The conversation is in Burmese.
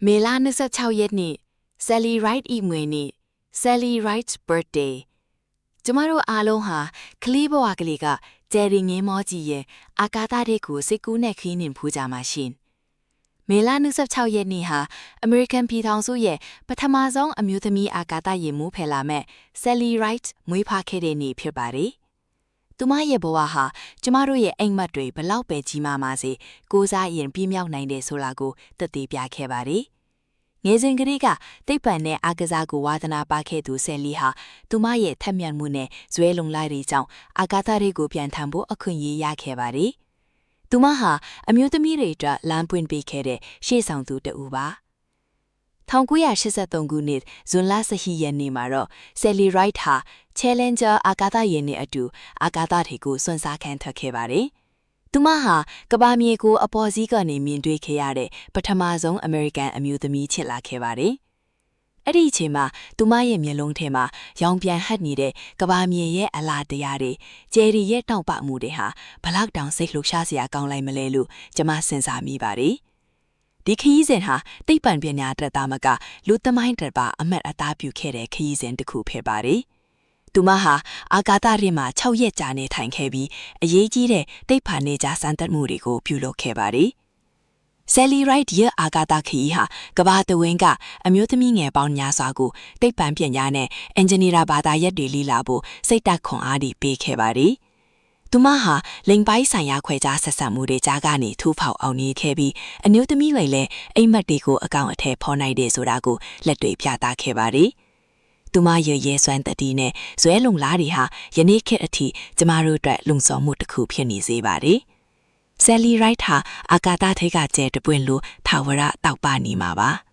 မေလ26ရက်နေ့ Sally Wright ၏မွေးနေ့ Sally Wright's birthday ကျမတို့အားလုံးဟာကလေးဘဝကလေးကဂျယ်ရီငင်းမောကြီးရဲ့အာကာသတဲ့ကိုစိတ်ကူးနဲ့ခင်းနေဖူးကြမှာရှင်မေလ26ရက်နေ့ဟာအမေရိကန်ပြည်ထောင်စုရဲ့ပထမဆုံးအမျိုးသမီးအာကာသယာဉ်မှူးဖယ်လာမဲ့ Sally Wright မွေးဖွားခဲ့တဲ့နေ့ဖြစ်ပါတယ်သူမရဲ့ဘဝဟာကျမတို့ရဲ့အိမ်မက်တွေဘလောက်ပဲကြီးမားပါစေကိုးစားရင်ပြည့်မြောက်နိုင်တယ်ဆိုတာကိုသက်သေပြခဲ့ပါတယ်။ငယ်စဉ်ကလေးကတိတ်ပံနဲ့အာကစားကိုဝါသနာပါခဲ့သူဆယ်လီဟာသူမရဲ့ထက်မြက်မှုနဲ့ဇွဲလုံလိုက်တဲ့ကြောင့်အာကာသတွေကိုပြန်ထမ်းဖို့အခွင့်အရေးရခဲ့ပါတယ်။သူမဟာအမျိုးသမီးတွေအတွက်လမ်းပွင့်ပေးခဲ့တဲ့ရှေ့ဆောင်သူတဦးပါ။1983ခုနှစ်ဇွန်လ10ရက်နေ့မှာတော့ Sally Wright ဟာ Challenger အာကာသယာဉ်နဲ့အတူအာကာသတွေကိုစွန့်စားခံထွက်ခဲ့ပါတယ်။သူမဟာကမ္ဘာမြေကိုအပေါ်စီးကနေမြင်တွေ့ခဲ့ရတဲ့ပထမဆုံးအမေရိကန်အမျိုးသမီးချစ်လာခဲ့ပါတယ်။အဲ့ဒီအချိန်မှာသူမရဲ့မျက်လုံးထဲမှာရောင်ပြန်ဟပ်နေတဲ့ကမ္ဘာမြေရဲ့အလားတရားတွေဂျယ်ရီရဲ့တောင့်ပမှုတွေဟာဘလောက်တောင်စိတ်လှုပ်ရှားစရာကောင်းလိုက်မလဲလို့ကျွန်မစဉ်းစားမိပါတယ်။ဒီခရီးစဉ်ဟာတိတ်ပံပညာတတ်သားမကလူသမိုင်းတက်ပါအမတ်အသားပြုခဲ့တဲ့ခရီးစဉ်တစ်ခုဖြစ်ပါတယ်။သူမဟာအာကာသထဲမှာ6ရက်ကြာနေထိုင်ခဲ့ပြီးအရေးကြီးတဲ့တိတ်ဖာနေကြစမ်းသပ်မှုတွေကိုပြုလုပ်ခဲ့ပါတယ်။ Sally Wright ရဲ့အာကာသခရီးဟာကမ္ဘာတဝင်းကအမျိုးသမီးငယ်ပေါင်းများစွာကိုတိတ်ပံပညာနဲ့အင်ဂျင်နီယာဘာသာရပ်တွေလေ့လာဖို့စိတ်တက်ခွန်အားတွေပေးခဲ့ပါတယ်။သူမဟာလိင်ပိုင်းဆိုင်ရာခွဲခြားဆက်ဆံမှုတွေကြားကနေထူးဖောက်အောင်နေခဲ့ပြီးအမျိုးသမီးတွေလည်းအိမ်မက်တွေကိုအကောင့်အထည်ဖော်နိုင်တယ်ဆိုတာကိုလက်တွေ့ပြသခဲ့ပါတယ်။သူမရဲ့ရဲစွမ်းတတိနဲ့ဇွဲလုံလားတွေဟာယနေ့ခေတ်အထိကျမတို့အတွက်လုံဆော်မှုတစ်ခုဖြစ်နေစေပါတယ်။ Sally Wright ဟာအာကာသထဲကကျဲတပွင့်လို့ထာဝရတောက်ပနေမှာပါ။